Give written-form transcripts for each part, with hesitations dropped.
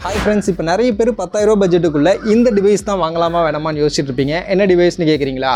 Hi friends, இப்போ நிறைய பேர் 10,000 பட்ஜெட்டுக்குள்ளே இந்த டிவைஸ் தான் வாங்கலாமா வேணாமான்னு யோசிச்சுட்டு இருப்பீங்க. என்ன டிவைஸ்னு கேட்குறீங்களா?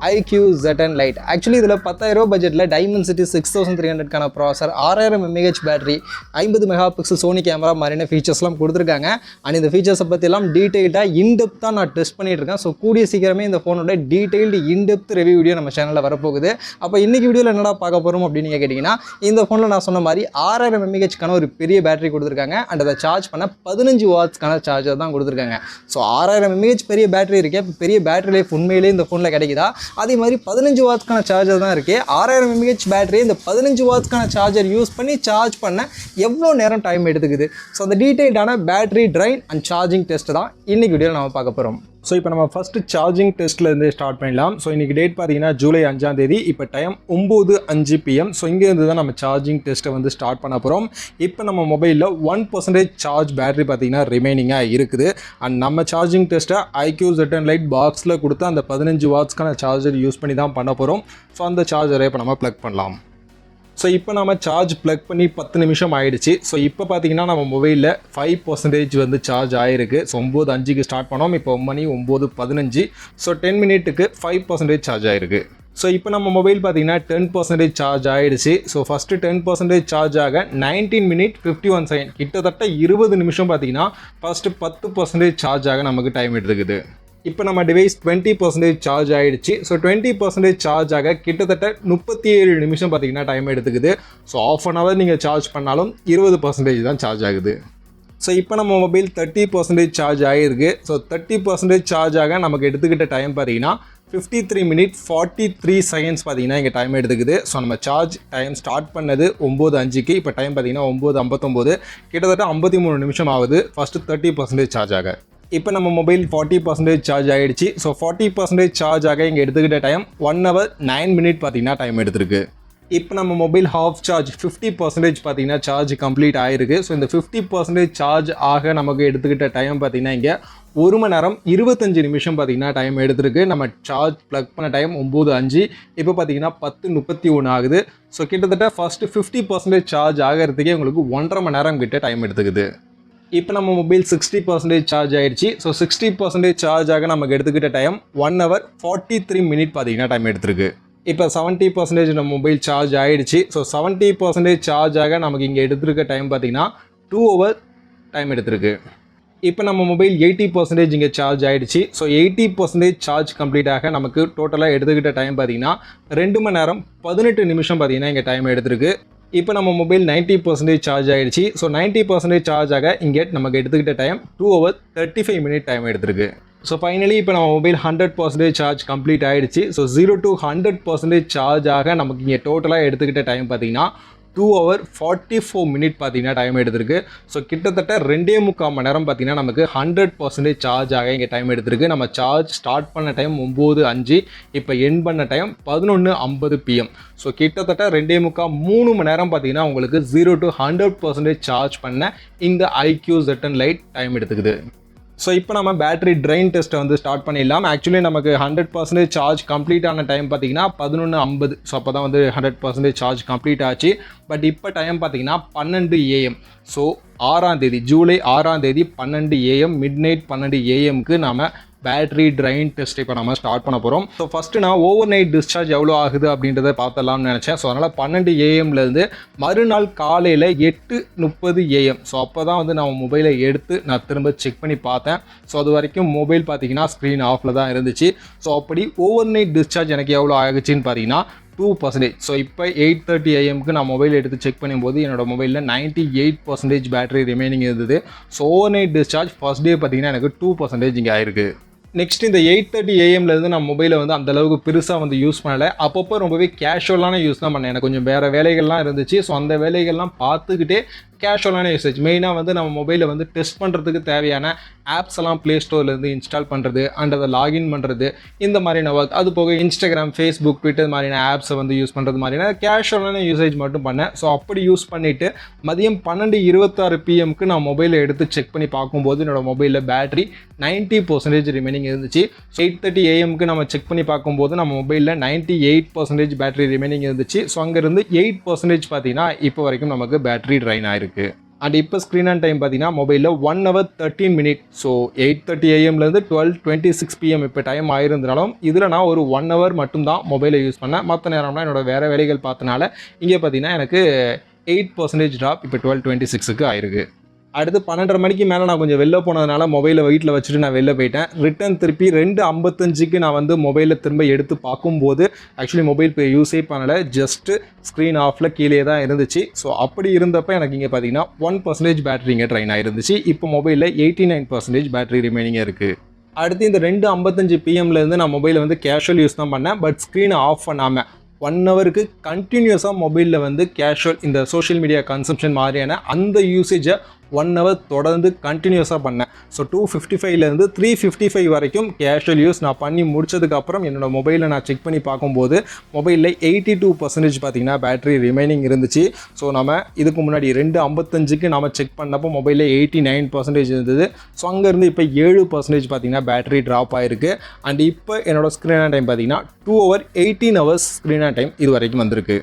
IQ Z10 Lite. ஆக்சுவலி இதில் 10,000 பட்ஜெட்டில் Dimensity 6300க்கான processor, 6000 mAh battery, 50 mega pixel Sony camera மாதிரியான ஃபீச்சர்ஸ்லாம் கொடுத்துருக்காங்க. அண்ட் இந்த ஃபீச்சர்ஸை பற்றிலாம் டீட்டெயில்டாக இன்டெப்த்தாக நான் டெஸ்ட் பண்ணிட்டு இருக்கேன். ஸோ கூடிய சீக்கிரமே இந்த ஃபோனோட டீட்டெயில்டு இன்டெப்த் ரிவ்யூ வீடியோ நம்ம சேனலில் வரப்போகுது. அப்போ இன்றைக்கி வீடியோவில் என்னடா பார்க்க போகிறோம் அப்படின்னு கேட்டிங்கன்னா, இந்த ஃபோனில் நான் சொன்ன மாதிரி 6000 mAhக்கான ஒரு பெரிய பேட்டரி கொடுத்துருக்காங்க. அண்ட் அதை சார்ஜ் பண்ண 15 வாட்ஸ்க்கான சார்ஜர் தான் கொடுத்துருக்காங்க. ஸோ 6000 mAh பெரிய பேட்டரி இருக்கே, இப்போ பெரிய பேட்டரி லைஃப் உண்மையிலே இந்த ஃபோனில் கிடைக்குதா? அதே மாதிரி 15 வாட்ஸ்க்கான சார்ஜர் தான் இருக்குது. 6000 mAh பேட்டரி இந்த 15 வாட்ஸ்க்கான சார்ஜர் யூஸ் பண்ணி சார்ஜ் பண்ண எவ்வளோ நேரம் டைம் எடுத்துக்குது? ஸோ அந்த டீட்டெயில்டான battery drain and charging test தான் இன்றைக்கி வீடியோவில் நம்ம பார்க்க போகிறோம். ஸோ இப்போ நம்ம ஃபஸ்ட்டு சார்ஜிங் டெஸ்ட்லேருந்து ஸ்டார்ட் பண்ணிடலாம். ஸோ இன்றைக்கி டேட் பார்த்தீங்கன்னா ஜூலை 5ஆம் தேதி. இப்போ டைம் 9:05 PM. ஸோ இங்கேருந்து தான் நம்ம சார்ஜிங் டெஸ்ட்டை வந்து ஸ்டார்ட் பண்ண போகிறோம். இப்போ நம்ம மொபைலில் 1% சார்ஜ் பேட்டரி பார்த்தீங்கன்னா ரிமைனிங்காக இருக்குது. அண்ட் நம்ம சார்ஜிங் டெஸ்ட்டை IQ Z10 Lite பாக்ஸில் கொடுத்து அந்த 15 வாட்ஸ்க்கான சார்ஜர் யூஸ் பண்ணி தான் பண்ண போகிறோம். ஸோ அந்த சார்ஜரை இப்போ நம்ம ப்ளக் பண்ணலாம். ஸோ இப்போ நம்ம சார்ஜ் ப்ளக் பண்ணி 10 நிமிஷம் ஆகிடுச்சு. ஸோ இப்போ பார்த்தீங்கன்னா நம்ம மொபைலில் 5% வந்து சார்ஜ் ஆகிருக்கு. ஸோ 9:05க்கு ஸ்டார்ட் பண்ணோம். இப்போ மணி 9:15. ஸோ 10 மினிட்டுக்கு 5% சார்ஜ் ஆகிருக்கு. ஸோ இப்போ நம்ம மொபைல் பார்த்தீங்கன்னா 10% சார்ஜ் ஆகிடுச்சு. ஸோ ஃபஸ்ட்டு 10% சார்ஜ் ஆக 19 minutes 51 seconds, கிட்டத்தட்ட 20 நிமிஷம் பார்த்தீங்கன்னா ஃபஸ்ட்டு 10% சார்ஜ் ஆக நமக்கு டைம் எடுத்துக்குது. இப்போ நம்ம டிவைஸ் 20% சார்ஜ் ஆகிடுச்சு. ஸோ 20% சார்ஜ் ஆக கிட்டத்தட்ட 37 நிமிஷம் பார்த்தீங்கன்னா டைம் எடுத்துக்குது. ஸோ ½ an hour நீங்கள் சார்ஜ் பண்ணாலும் 20% தான் சார்ஜ் ஆகுது. ஸோ இப்போ நம்ம மொபைல் 30% சார்ஜ் ஆகிருக்கு. ஸோ 30% சார்ஜ் ஆக நமக்கு எடுத்துக்கிட்ட டைம் பார்த்தீங்கன்னா 53 minutes 43 seconds பார்த்தீங்கன்னா இங்கே டைம் எடுத்துக்குது. ஸோ நம்ம சார்ஜ் டைம் ஸ்டார்ட் பண்ணது 9:05க்கு. இப்போ டைம் பார்த்தீங்கன்னா 9:59, கிட்டத்தட்ட 53 நிமிஷம் ஆகுது ஃபஸ்ட்டு 30% சார்ஜ் ஆக. இப்போ நம்ம மொபைல் 40% சார்ஜ் ஆகிடுச்சு. ஸோ 40% சார்ஜ் ஆக இங்கே எடுத்துக்கிட்ட டைம் 1 hour 9 minutes பார்த்தீங்கன்னா டைம் எடுத்துருக்கு. இப்போ நம்ம மொபைல் ஹாஃப் சார்ஜ் 50% பார்த்தீங்கன்னா சார்ஜ் கம்ப்ளீட் ஆகிருக்கு. ஸோ இந்த 50% சார்ஜ் ஆக நமக்கு எடுத்துக்கிட்ட டைம் பார்த்தீங்கன்னா இங்கே 1 மணி நேரம் 25 நிமிஷம் பார்த்தீங்கன்னா டைம் எடுத்துருக்கு. நம்ம சார்ஜ் ப்ளக் பண்ண டைம் 9:05. இப்போ பார்த்தீங்கன்னா 10:31 ஆகுது. ஸோ கிட்டத்தட்ட ஃபஸ்ட்டு 50% சார்ஜ் ஆகிறதுக்கே உங்களுக்கு 1.5 மணி நேரம் கிட்ட டைம் எடுத்துக்குது. இப்போ நம்ம மொபைல் 60% சார்ஜ் ஆகிடுச்சு. ஸோ 60% சார்ஜ் ஆக நமக்கு எடுத்துக்கிட்ட டைம் 1 hour 43 minutes பார்த்தீங்கன்னா டைம் எடுத்துருக்கு. இப்போ 70% நம்ம மொபைல் சார்ஜ் ஆகிடுச்சு. ஸோ 70% சார்ஜ் ஆக நமக்கு இங்கே எடுத்துருக்க டைம் பார்த்தீங்கன்னா 2 hours டைம் எடுத்துருக்கு. இப்போ நம்ம மொபைல் 80% இங்கே சார்ஜ் ஆகிடுச்சு. ஸோ 80% சார்ஜ் கம்ப்ளீட் ஆக நமக்கு டோட்டலாக எடுத்துக்கிட்ட டைம் பார்த்தீங்கன்னா 2 மணி நேரம் 18 நிமிஷம் பார்த்தீங்கன்னா இங்கே டைம் எடுத்துருக்கு. இப்போ நம்ம மொபைல் 90% சார்ஜ் ஆகிடுச்சு. ஸோ 90% சார்ஜ் ஆக இங்கே நமக்கு எடுத்துக்கிட்ட டைம் 2 hours 35 minutes டைம் எடுத்துருக்கு. ஸோ ஃபைனலி இப்போ நம்ம மொபைல் 100% சார்ஜ் கம்ப்ளீட் ஆகிடுச்சு. ஸோ 0 to 100% சார்ஜ் ஆக நமக்கு இங்கே டோட்டலாக எடுத்துக்கிட்ட டைம் பார்த்தீங்கன்னா 2 hours 44 minutes பார்த்தீங்கன்னா டைம் எடுத்துருக்கு. ஸோ கிட்டத்தட்ட 2.25 மணி நேரம் பார்த்தீங்கன்னா நமக்கு 100% சார்ஜ் ஆக இங்கே டைம் எடுத்துருக்கு. நம்ம சார்ஜ் ஸ்டார்ட் பண்ண டைம் 9:05, இப்போ எண்ட் பண்ண டைம் 11:50 PM. ஸோ கிட்டத்தட்ட 2.25 மணி நேரம் பார்த்தீங்கன்னா உங்களுக்கு 0 to 100% சார்ஜ் பண்ண இந்த IQ Z10 Lite டைம் எடுத்துக்குது. ஸோ இப்போ நம்ம பேட்டரி ட்ரைன் டெஸ்ட்டை வந்து ஸ்டார்ட் பண்ணிடலாம். ஆக்சுவலி நமக்கு 100% சார்ஜ் கம்ப்ளீட் ஆன டைம் பார்த்தீங்கன்னா 11:50. ஸோ அப்போ தான் வந்து 100% சார்ஜ் கம்ப்ளீட் ஆச்சு. பட் இப்போ டைம் பார்த்தீங்கன்னா 12 AM. ஸோ 6ஆம் தேதி, ஜூலை 6ஆம் தேதி 12 AM, மிட்நைட் 12 AMக்கு நாம் பேட்டரி ட்ரைன் டெஸ்ட் இப்போ நம்ம ஸ்டார்ட் பண்ண போகிறோம். ஸோ ஃபஸ்ட்டு நான் ஓவர் நைட் டிஸ்சார்ஜ் எவ்வளோ ஆகுது அப்படின்றத பார்த்துடலாம்னு நினச்சேன். ஸோ அதனால் 12 AMலேருந்து மறுநாள் காலையில் 8:30 AM. ஸோ அப்போ தான் வந்து நான் மொபைலை எடுத்து நான் திரும்ப செக் பண்ணி பார்த்தேன். ஸோ அது வரைக்கும் மொபைல் பார்த்தீங்கன்னா ஸ்க்ரீன் ஆஃபில் தான் இருந்துச்சு. ஸோ அப்படி ஓவர் நைட் டிஸ்சார்ஜ் எனக்கு எவ்வளோ ஆகுச்சுன்னு பார்த்தீங்கன்னா 2%. ஸோ இப்போ 8:30 AMக்கு நான் மொபைல் எடுத்து செக் பண்ணும்போது என்னோடய மொபைலில் 98% பேட்டரி ரிமைனிங் இருந்தது. So over night discharge first day பார்த்தீங்கன்னா எனக்கு 2% இங்கே ஆயிருக்கு. நெக்ஸ்ட் இந்த 8:30 AMலேருந்து நான் மொபைலை வந்து அந்தளவுக்கு பெருசாக வந்து யூஸ் பண்ணலை. அப்பப்போ ரொம்பவே கேஷுவலான யூஸ் தான் பண்ணேன். எனக்கு கொஞ்சம் வேறு வேலைகள்லாம் இருந்துச்சு. ஸோ அந்த வேலைகள்லாம் பார்த்துக்கிட்டே கேஷுவலான யூசேஜ், மெயினாக வந்து நம்ம மொபைலை வந்து டெஸ்ட் பண்ணுறதுக்கு தேவையான ஆப்ஸ் எல்லாம் ப்ளே ஸ்டோர்லேருந்து இன்ஸ்டால் பண்ணுறது அண்ட் அதை லாகின் பண்ணுறது, இந்த மாதிரியான ஒர்க். அது போக இன்ஸ்டாகிராம், ஃபேஸ்புக், ட்விட்டர் மாதிரியான ஆப்ஸை வந்து யூஸ் பண்ணுறது மாதிரியான கேஷுவலான யூசேஜ் மட்டும் பண்ணேன். ஸோ அப்படி யூஸ் பண்ணிவிட்டு மதியம் 12:26 PMக்கு நான் மொபைலை எடுத்து செக் பண்ணி பார்க்கும்போது என்னோடய மொபைலில் பேட்டரி 90% ரிமைனிங் இருந்துச்சு. 8:30 AMக்கு நம்ம செக் பண்ணி பார்க்கும்போது நம்ம மொபைலில் 98% பேட்டரி ரிமைனிங் இருந்துச்சு. ஸோ அங்கேருந்து 8% பார்த்தீங்கன்னா இப்போ வரைக்கும் நமக்கு பேட்டரி ட்ரைன் ஆயிருக்கு. அண்ட் இப்போ ஸ்க்ரீன் ஆன் டைம் பார்த்தீங்கன்னா மொபைலில் 1 hour 13 minutes. ஸோ 8:30 AM-லேருந்து 12:26 PM இப்போ டைம் ஆயிருந்தாலும் இதில் நான் ஒரு 1 hour மட்டும்தான் மொபைலை யூஸ் பண்ணேன். மற்ற நேரம்லாம் என்னோட வேறு வேலைகள் பார்த்தனால இங்கே பார்த்தீங்கன்னா எனக்கு 8% ட்ராப் இப்போ 12:26க்கு ஆயிருக்கு. அடுத்து 12:30 மணிக்கு மேலே நான் கொஞ்சம் வெளில போனதுனால மொபைலை வீட்டில் வச்சுட்டு நான் வெளில போயிட்டேன். ரிட்டன் திருப்பி 2:55க்கு நான் வந்து மொபைலை திரும்ப எடுத்து பார்க்கும்போது ஆக்சுவலி மொபைல் இப்போ யூஸே பண்ணலை, ஜஸ்ட்டு ஸ்க்ரீன் ஆஃபில் கீழே தான் இருந்துச்சு. ஸோ அப்படி இருந்தப்போ எனக்கு இங்கே பார்த்தீங்கன்னா 1% பேட்டரி இங்கே ட்ரைன் ஆகிருந்துச்சு. இப்போ மொபைலில் 89% பேட்டரி ரிமைனிங்காக இருக்குது. அடுத்து இந்த 2:55 PM-லேருந்து நான் மொபைலை வந்து கேஷுவல் யூஸ் தான் பண்ணேன். பட் ஸ்க்ரீனை ஆஃப் பண்ணாமல் 1 hourக்கு கண்டினியூஸாக மொபைலில் வந்து கேஷுவல் இந்த சோஷியல் மீடியா கன்சம்ஷன் மாதிரியான அந்த யூசேஜை 1 hour தொடர்ந்து கண்டினியூஸாக பண்ணேன். ஸோ 255லேருந்து 355 வரைக்கும் கேஷுவல் யூஸ் நான் பண்ணி முடிச்சதுக்கப்புறம் என்னோட மொபைலை நான் செக் பண்ணி பார்க்கும்போது மொபைலில் 82% பார்த்தீங்கன்னா பேட்டரி ரிமைனிங் இருந்துச்சு. ஸோ நம்ம இதுக்கு முன்னாடி 2:55க்கு நம்ம செக் பண்ணப்போ மொபைலில் 89% இருந்தது. ஸோ அங்கேருந்து இப்போ 7% பார்த்தீங்கன்னா பேட்டரி ட்ராப் ஆகிருக்கு. அண்ட் இப்போ என்னோட ஸ்க்ரீன் ஆன் டைம் பார்த்தீங்கன்னா 2 hour 18 hours screen on time இது வரைக்கும் வந்திருக்கு.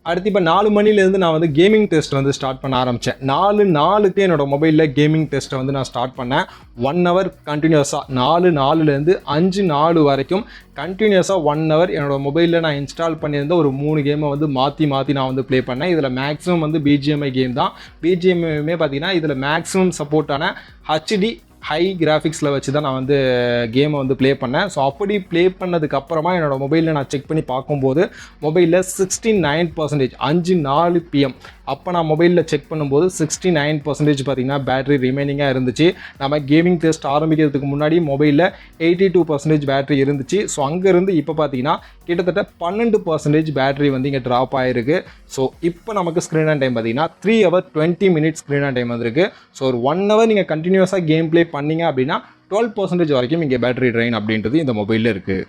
அடுத்து இப்போ 4 மணிலேருந்து நான் வந்து கேமிங் டெஸ்ட் வந்து ஸ்டார்ட் பண்ண ஆரம்பித்தேன். 4:04க்கு என்னோடய மொபைலில் கேமிங் டெஸ்ட்டை வந்து நான் ஸ்டார்ட் பண்ணேன். 1 hour கண்டினியூஸாக 4:04லேருந்து 5:04 வரைக்கும் கண்டினியூஸாக 1 hour என்னோடய மொபைலில் நான் இன்ஸ்டால் பண்ணியிருந்த ஒரு 3 கேமை வந்து மாற்றி நான் வந்து ப்ளே பண்ணேன். இதில் மேக்ஸிமம் வந்து BGMI கேம் தான். BGMIயுமே பார்த்தீங்கன்னா இதில் மேக்ஸிமம் சப்போர்ட்டான HD ஹை கிராஃபிக்ஸில் வச்சு தான் நான் வந்து கேமை வந்து ப்ளே பண்ணேன். ஸோ அப்படி ப்ளே பண்ணதுக்கப்புறமா என்னோடய மொபைலில் நான் செக் பண்ணி பார்க்கும்போது மொபைலில் 69% 5:04 PM அப்போ நான் மொபைலில் செக் பண்ணும்போது 69% பார்த்தீங்கன்னா பேட்டரி ரிமைனிங்காக இருந்துச்சு. நம்ம கேமிங் டெஸ்ட் ஆரம்பிக்கிறதுக்கு முன்னாடி மொபைலில் 82% பேட்டரி இருந்துச்சு. ஸோ அங்கேருந்து இப்போ பார்த்தீங்கன்னா கிட்டத்தட்ட 12% பேட்டரி வந்து இங்கே ட்ராப் ஆகிருக்கு. ஸோ இப்போ நமக்கு ஸ்க்ரீன் ஆன் டைம் பார்த்தீங்கன்னா 3 hour 20 minutes screen on time வந்திருக்கு. ஸோ ஒரு 1 hour நீங்கள் கண்டினியூஸாக கேம் ப்ளே பண்ணீங்க அப்படின்னா 12% வரைக்கும் இங்கே பேட்டரி ட்ரைன் அப்படின்றது இந்த மொபைலில் இருக்குது.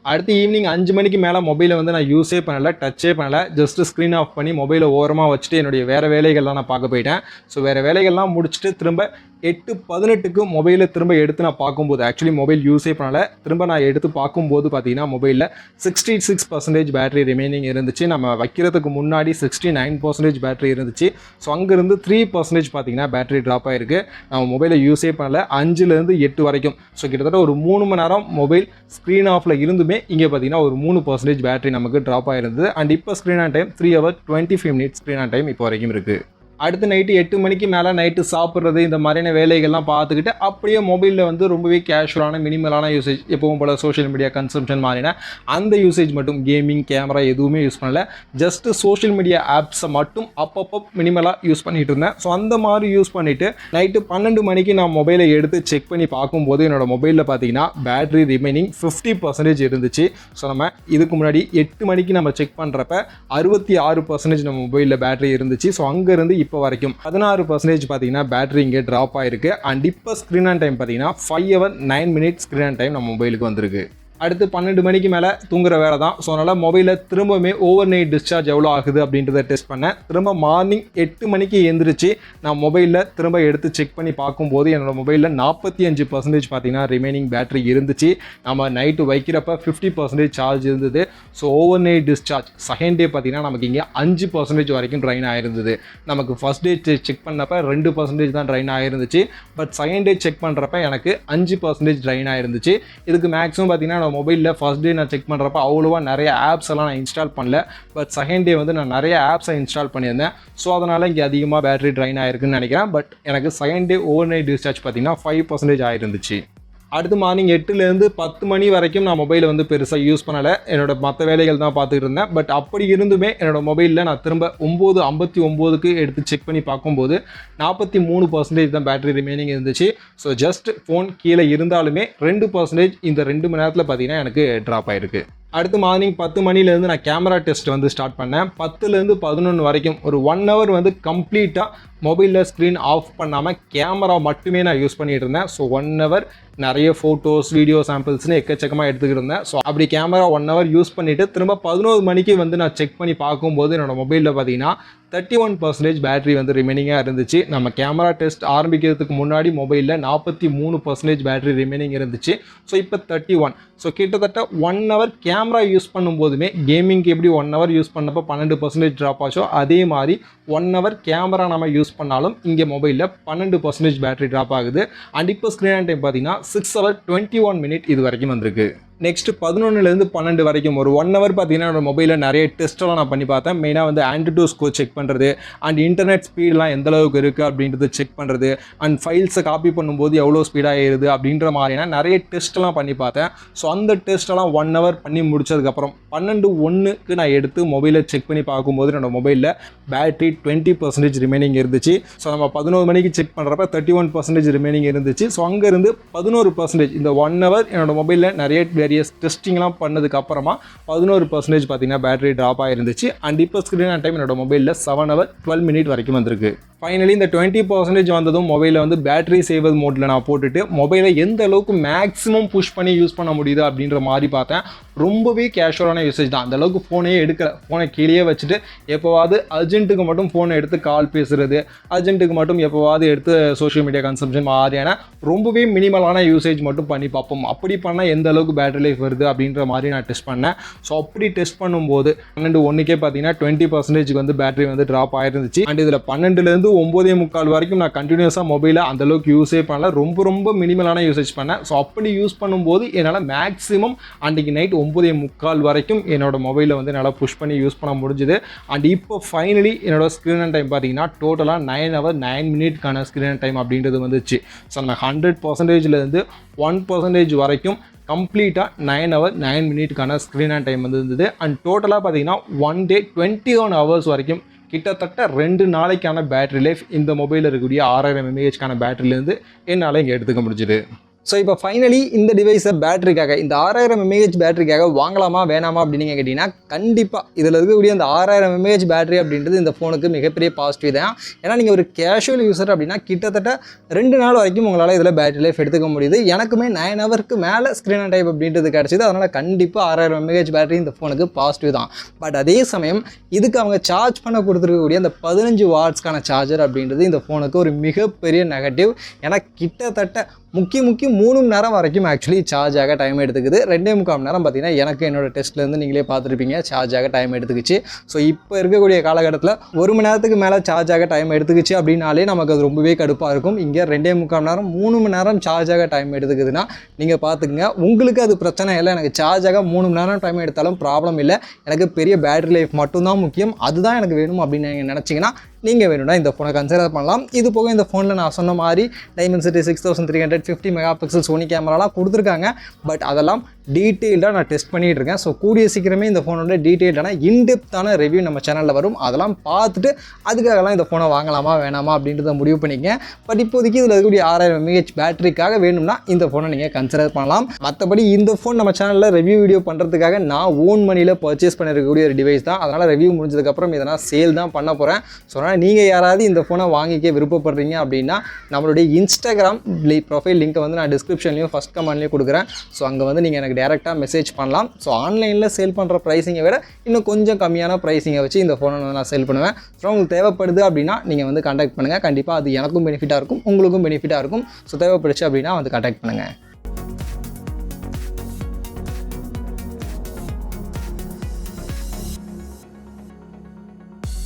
அடுத்து ஈவினிங் 5 மணிக்கு மேலே மொபைலை வந்து நான் யூஸே பண்ணலை, டச்சே பண்ணலை. ஜஸ்ட்டு ஸ்க்ரீன் ஆஃப் பண்ணி மொபைலை ஓரமாக வச்சுட்டு என்னுடைய வேறு வேலைகள்லாம் நான் பார்க்க போயிட்டேன். ஸோ வேறு வேலைகள்லாம் முடிச்சுட்டு திரும்ப 8:18க்கு மொபைலை திரும்ப எடுத்து நான் பார்க்கும்போது ஆக்சுவலி மொபைல் யூஸே பண்ணலை, திரும்ப நான் எடுத்து பார்க்கும்போது பார்த்தீங்கன்னா மொபைலில் 66% பேட்டரி ரிமைனிங் இருந்துச்சு. நம்ம வைக்கிறதுக்கு முன்னாடி 69% பேட்டரி இருந்துச்சு. ஸோ அங்கேருந்து 3% பார்த்தீங்கன்னா பேட்டரி ட்ராப் ஆகிருக்கு. நம்ம மொபைலை யூஸே பண்ணலை 5லேருந்து 8 வரைக்கும். ஸோ கிட்டத்தட்ட ஒரு 3 மணி நேரம் மொபைல் ஸ்க்ரீன் ஆஃபில் இருந்துமே இங்கே பார்த்தீங்கன்னா ஒரு 3% பேட்டரி நமக்கு ட்ராப் ஆகிருந்தது. அண்ட் இப்போ screen on time 3 hour 25 minutes screen on time இப்போ வரைக்கும் இருக்குது. அடுத்து நைட்டு 8 மணிக்கு மேலே நைட்டு சாப்பிட்றது இந்த மாதிரியான வேலைகள்லாம் பார்த்துக்கிட்டு அப்படியே மொபைலில் வந்து ரொம்பவே கேஷுவலான மினிமலான யூசேஜ் எப்பவும் போல் சோஷியல் மீடியா கன்சம்ஷன் மாதிரினா அந்த யூசேஜ் மட்டும், கேமிங் கேமரா எதுவுமே யூஸ் பண்ணல, ஜஸ்ட்டு சோஷியல் மீடியா ஆப்ஸை மட்டும் அப்பப்போ மினிமலாக யூஸ் பண்ணிகிட்டு இருந்தேன். ஸோ அந்த மாதிரி யூஸ் பண்ணிவிட்டு நைட்டு 12 மணிக்கு நான் மொபைலை எடுத்து செக் பண்ணி பார்க்கும்போது என்னோடய மொபைலில் பார்த்தீங்கன்னா பேட்டரி ரிமைனிங் 50% இருந்துச்சு. ஸோ நம்ம இதுக்கு முன்னாடி 8 மணிக்கு நம்ம செக் பண்ணுறப்ப 66% நம்ம மொபைலில் பேட்டரி இருந்துச்சு. ஸோ அங்கேருந்து இப்போ வரைக்கும் 16% பார்த்தீங்கன்னா பேட்டரி இங்கே ட்ராப் ஆகிருக்கு. அண்ட் இப்போ ஸ்க்ரீன் ஆன் டைம் பார்த்தீங்கன்னா 5 hour 9 minutes screen on time நம்ம மொபைலுக்கு வந்திருக்கு. அடுத்து 12 மணிக்கு மேலே தூங்குற வேலை தான். ஸோ அதனால் மொபைலில் திரும்பவுமே ஓவர் நைட் டிஸ்சார்ஜ் எவ்வளோ ஆகுது அப்படின்றத டெஸ்ட் பண்ணேன். திரும்ப மார்னிங் 8 மணிக்கு எழுந்திரிச்சு நான் மொபைலில் திரும்ப எடுத்து செக் பண்ணி பார்க்கும்போது என்னோடய மொபைலில் 45% பார்த்தீங்கன்னா ரிமைனிங் பேட்டரி இருந்துச்சு. நம்ம நைட்டு வைக்கிறப்ப 50% சார்ஜ் இருந்தது. So over night discharge second day பார்த்தீங்கன்னா நமக்கு இங்கே 5% வரைக்கும் ட்ரைன் ஆகிருந்தது. நமக்கு ஃபஸ்ட் டே செக் பண்ணப்போ 2% தான் ட்ரைன் ஆகிருந்துச்சு. பட் செகண்ட் டே செக் பண்ணுறப்ப எனக்கு 5% ட்ரைன் ஆகிருந்துச்சு. இதுக்கு மேக்ஸிமம் பார்த்தீங்கன்னா மொபைலில் ஃபர்ஸ்ட் டே நான் செக் பண்ணுறப்ப அவ்வளோவா நிறைய ஆப்ஸ் எல்லாம் நான் இன்ஸ்டால் பண்ணல. பட் செகண்ட் டே வந்து நான் நிறைய ஆப்ஸை இன்ஸ்டால் பண்ணியிருந்தேன். ஸோ அதனால் இங்கே அதிகமாக பேட்டரி ட்ரைன் ஆகிருக்குன்னு நினைக்கிறேன். பட் எனக்கு second day over night discharge பார்த்தீங்கன்னா 5% ஆகிருந்துச்சு. அடுத்து மார்னிங் 8லேருந்து 10 மணி வரைக்கும் நான் மொபைலை வந்து பெருசாக யூஸ் பண்ணலை, என்னோட மற்ற வேலைகள் தான் பார்த்துட்டு இருந்தேன். பட் அப்படி இருந்துமே என்னோடய மொபைலில் நான் திரும்ப 9:59க்கு எடுத்து செக் பண்ணி பார்க்கும்போது 43% தான் பேட்டரி ரிமைனிங் இருந்துச்சு. ஸோ ஜஸ்ட் ஃபோன் கீழே இருந்தாலுமே 2% இந்த 2 மணி நேரத்தில் பார்த்தீங்கன்னா எனக்கு ட்ராப் ஆகிருக்கு. அடுத்து மார்னிங் 10 மணிலேருந்து நான் கேமரா டெஸ்ட் வந்து ஸ்டார்ட் பண்ணேன். 10லேருந்து 11 வரைக்கும் ஒரு 1 hour வந்து கம்ப்ளீட்டாக மொபைலில் ஸ்க்ரீன் ஆஃப் பண்ணாமல் கேமரா மட்டுமே நான் யூஸ் பண்ணிகிட்டு இருந்தேன். ஸோ 1 hour நிறைய ஃபோட்டோஸ், வீடியோ சாம்பிள்ஸ்னு எக்கச்சக்கமாக எடுத்துக்கிட்டு இருந்தேன். ஸோ அப்படி கேமரா 1 hour யூஸ் பண்ணிவிட்டு திரும்ப 11 மணிக்கு வந்து நான் செக் பண்ணி பார்க்கும்போது என்னோடய மொபைலில் பார்த்தீங்கன்னா 31% பேட்டரி வந்து ரிமைனிங்காக இருந்துச்சு. நம்ம கேமரா டெஸ்ட் ஆரம்பிக்கிறதுக்கு முன்னாடி மொபைலில் 43% பேட்டரி ரிமைனிங் இருந்துச்சு. ஸோ இப்போ 31. ஸோ கிட்டத்தட்ட 1 ஹவர் கேமரா யூஸ் பண்ணும்போதுமே கேமிங்க்கு எப்படி 1 ஹவர் யூஸ் பண்ணப்போ 12% ட்ராப் ஆச்சோ அதே மாதிரி 1 ஹவர் கேமரா நம்ம யூஸ் பண்ணாலும் இங்கே மொபைலில் 12% பேட்டரி ட்ராப் ஆகுது. அண்ட் இப்போ ஸ்க்ரீன் ஆன் டைம் பார்த்தீங்கன்னா 6 ஹவர் 21 மினிட் இது வரைக்கும் வந்திருக்கு. நெக்ஸ்ட் 11லேருந்து 12 வரைக்கும் ஒரு 1 ஹவர் பார்த்தீங்கன்னா என்னோட மொபைலில் நிறைய டெஸ்ட்டெல்லாம் நான் பண்ணி பார்த்தேன். மெயினாக வந்து ஆண்ட்ராய்டு ஸ்கோர் செக் பண்ணுறது அண்ட் இன்டர்நெட் ஸ்பீடெலாம் எந்த அளவுக்கு இருக்குது அப்படின்றது செக் பண்ணுறது அண்ட் ஃபைல்ஸை காப்பி பண்ணும்போது எவ்வளோ ஸ்பீடாக ஏறுது அப்படின்ற மாதிரியான நிறைய டெஸ்ட்டெல்லாம் பண்ணி பார்த்தேன். ஸோ அந்த டெஸ்ட்டெல்லாம் 1 ஹவர் பண்ணி முடிச்சதுக்கப்புறம் 12:01க்கு நான் எடுத்து மொபைலை செக் பண்ணி பார்க்கும்போது என்னோட மொபைலில் பேட்டரி 20% ரிமைனிங் இருந்துச்சு. ஸோ நம்ம 11 மணிக்கு செக் பண்ணுறப்ப 31% ரிமைனிங் இருந்துச்சு. ஸோ அங்கேருந்து 11% இந்த 1 ஹவர் என்னோட மொபைலில் நிறைய டெஸ்டிங்லாம் பண்ணதுக்கு அப்புறமா 11% பார்த்தீங்கன்னா பேட்டரி ட்ராப் ஆகிருந்துச்சு. அண்ட் இப்போ ஸ்க்ரீன் ஆன் டைம் என்னோட மொபைலில் 7 ஹவர் 12 மினிட் வரைக்கும் வந்திருக்கு. ஃபைனலி இந்த 20% வந்ததும் மொபைலை வந்து பேட்டரி சேவர் மோடில் நான் போட்டுட்டு மொபைலை எந்த அளவுக்கு மேக்ஸிமம் புஷ் பண்ணி யூஸ் பண்ண முடியுது அப்படின்ற மாதிரி பார்த்தேன். ரொம்பவே கேஷுவலான யூசேஜ் தான். அந்தளவுக்கு ஃபோனையே எடுக்கல, ஃபோனை கீழே வச்சுட்டு எப்போவாது அர்ஜென்ட்டுக்கு மட்டும் ஃபோனை எடுத்து கால் பேசுகிறது, அர்ஜென்ட்டுக்கு மட்டும் எப்போவாது எடுத்து சோஷியல் மீடியா கன்சம்ஷன் மாதிரியான ரொம்பவே மினிமலான யூசேஜ் மட்டும் பண்ணி பார்ப்போம். அப்படி பண்ணால் எந்த அளவுக்கு பேட்டரி லைஃப் வருது அப்படின்ற மாதிரி நான் டெஸ்ட் பண்ணேன். ஸோ அப்படி டெஸ்ட் பண்ணும்போது 12:01க்கே பார்த்தீங்கன்னா 20% வந்து பேட்டரி வந்து ட்ராப் ஆகிருந்துச்சு. அண்ட் இதில் 12லேருந்து 9:45 வரைக்கும் நான் கண்டினியூஸாக மொபைலை அந்தளவுக்கு யூஸே பண்ணல, ரொம்ப மினிமலான யூசேஜ் பண்ணேன். ஸோ அப்படி யூஸ் பண்ணும்போது என்னால் மேக்ஸிமம் அன்றைக்கி நைட் 9:45 வரைக்கும் என்னோட மொபைலை வந்து என்னால் புஷ் பண்ணி யூஸ் பண்ண முடிஞ்சுது. அண்ட் இப்போ ஃபைனலி என்னோட ஸ்க்ரீன் ஆன் டைம் பார்த்தீங்கன்னா டோட்டலாக 9 ஹவர் 9 மினிட்கான ஸ்க்ரீன் ஆன் டைம் அப்படின்றது வந்துச்சு. ஸோ நம்ம 100%லேருந்து 1% வரைக்கும் கம்ப்ளீட்டாக 9 ஹவர் 9 மினிட்கான ஸ்க்ரீன் ஆன் டைம் வந்து இருந்தது. அண்ட் டோட்டலாக பார்த்தீங்கன்னா 1 டே 21 ஹவர்ஸ் வரைக்கும் கிட்டத்தட்ட 2 நாளைக்கான பேட்டரி லைஃப் இந்த மொபைலில் இருக்கக்கூடிய 6000 mAhக்கான பேட்டரியிலேருந்து என்னால் இங்கே எடுத்துக்க முடிஞ்சுது. ஸோ இப்போ ஃபைனலி இந்த டிவைஸை பேட்டரிக்காக இந்த 6000 mAh பேட்டரிக்காக வாங்கலாமா வேணாமா அப்படின்னு நீங்கள் கேட்டிங்கன்னா கண்டிப்பாக இதில் இருக்கக்கூடிய அந்த 6000 mAh பேட்டரி அப்படின்றது இந்த ஃபோனுக்கு மிகப்பெரிய பாசிட்டிவ் தான். ஏன்னா நீங்கள் ஒரு கேஷுவல் யூஸர் அப்படின்னா கிட்டத்தட்ட 2 நாள் வரைக்கும் உங்களால் இதில் பேட்டரி லைஃப் எடுத்துக்க முடியுது. எனக்குமே 9 ஹவருக்கு மேலே ஸ்க்ரீன் ஆன் டைம் அப்படின்றது கிடச்சிது. அதனால் கண்டிப்பாக 6000 mAh பேட்டரி இந்த ஃபோனுக்கு பாசிட்டிவ் தான். பட் அதே சமயம் இதுக்கு அவங்க சார்ஜ் பண்ண கொடுத்துருக்கக்கூடிய அந்த 15 வாட்ஸ்க்கான சார்ஜர் அப்படின்றது இந்த ஃபோனுக்கு ஒரு மிகப்பெரிய நெகட்டிவ். ஏன்னா கிட்டத்தட்ட முக்கிய 3 மணி நேரம் வரைக்கும் ஆக்சுவலி சார்ஜ் ஆக டைம் எடுத்துக்குது. 2.25 மணி நேரம் பார்த்தீங்கன்னா எனக்கு என்னோடய டெஸ்ட்லேருந்து நீங்களே பார்த்துருப்பீங்க சார்ஜ் ஆக டைம் எடுத்துக்கிச்சு. ஸோ இப்போ இருக்கக்கூடிய காலகட்டத்தில் 1 மணி நேரத்துக்கு மேலே சார்ஜ் ஆக டைம் எடுத்துக்கிச்சு அப்படின்னாலே நமக்கு அது ரொம்பவே கடுப்பாக இருக்கும். இங்கே 2.25 மணி நேரம் 3 மணி நேரம் சார்ஜ் ஆக டைம் எடுத்துக்குதுன்னா நீங்கள் பார்த்துக்குங்க. உங்களுக்கு அது பிரச்சனை இல்லை, எனக்கு சார்ஜ் ஆக 3 மணி நேரம் டைம் எடுத்தாலும் ப்ராப்ளம் இல்லை, எனக்கு பெரிய பேட்டரி லைஃப் மட்டும்தான் முக்கியம், அதுதான் எனக்கு வேணும் அப்படின்னு நீங்கள் நினச்சிங்கன்னா நீங்கள் வேணும்னா இந்த ஃபோனை கன்சிடர் பண்ணலாம். இது போக இந்த ஃபோனில் நான் சொன்ன மாதிரி டைமென்சிட்டி 6350 மெகாபிக்சல் சோனி கேமராலாம் கொடுத்துருக்காங்க. பட் அதெல்லாம் டீட்டெயில்டாக நான் டெஸ்ட் பண்ணிகிட்டு இருக்கேன். ஸோ கூடிய சீக்கிரமே இந்த ஃபோனோட டீட்டெயில்டான இன்டெப்த்தான ரிவ்யூ நம்ம சேனலில் வரும். அதெல்லாம் பார்த்துட்டு அதுக்காகலாம் இந்த ஃபோனை வாங்கலாமா வேணாமா அப்படின்றத முடிவு பண்ணிக்கங்க. பட் இப்போதைக்கு இதில் இருக்கக்கூடிய 6000 mAh பேட்டரிக்காக வேணும்னா இந்த ஃபோனை நீங்கள் கன்சிடர் பண்ணலாம். மற்றபடி இந்த ஃபோன் நம்ம சேனலில் ரிவ்யூ வீடியோ பண்ணுறதுக்காக நான் ஓன் மணியில் பர்ச்சேஸ் பண்ணிருக்கக்கூடிய ஒரு டிவைஸ் தான். அதனால் ரிவ்யூ முடிஞ்சதுக்கப்புறம் இதை நான் சேல் தான் பண்ண போகிறேன். ஸோ அதனால் நீங்கள் யாராவது இந்த ஃபோனை வாங்கிக்க விருப்பப்படுறீங்க அப்படின்னா நம்மளுடைய இன்ஸ்டாகிராம் ப்ரொஃபைல் லிங்க்கை வந்து நான் டிஸ்கிரிப்ஷன்லையும் ஃபஸ்ட் கமெண்ட்லையும் கொடுக்குறேன். ஸோ அங்கே வந்து நீங்கள் எனக்கு டேரெக்டாக மெசேஜ் பண்ணலாம். ஸோ ஆன்லைனில் சேல் பண்ணுற ப்ரைஸிங்கை விட இன்னும் கொஞ்சம் கம்மியான ப்ரைஸிங்கை வச்சு இந்த ஃபோனை வந்து நான் சேல் பண்ணுவேன். ஸோ உங்களுக்கு தேவைப்படுது அப்படின்னா நீங்கள் வந்து கான்டாக்ட் பண்ணுங்கள். கண்டிப்பாக அது எனக்கும் பெனிஃபிட்டாக இருக்கும், உங்களுக்கும் பெனிஃபிட்டாக இருக்கும். ஸோ தேவைப்படுச்சு அப்படின்னா வந்து கான்டாக்ட் பண்ணுங்கள்.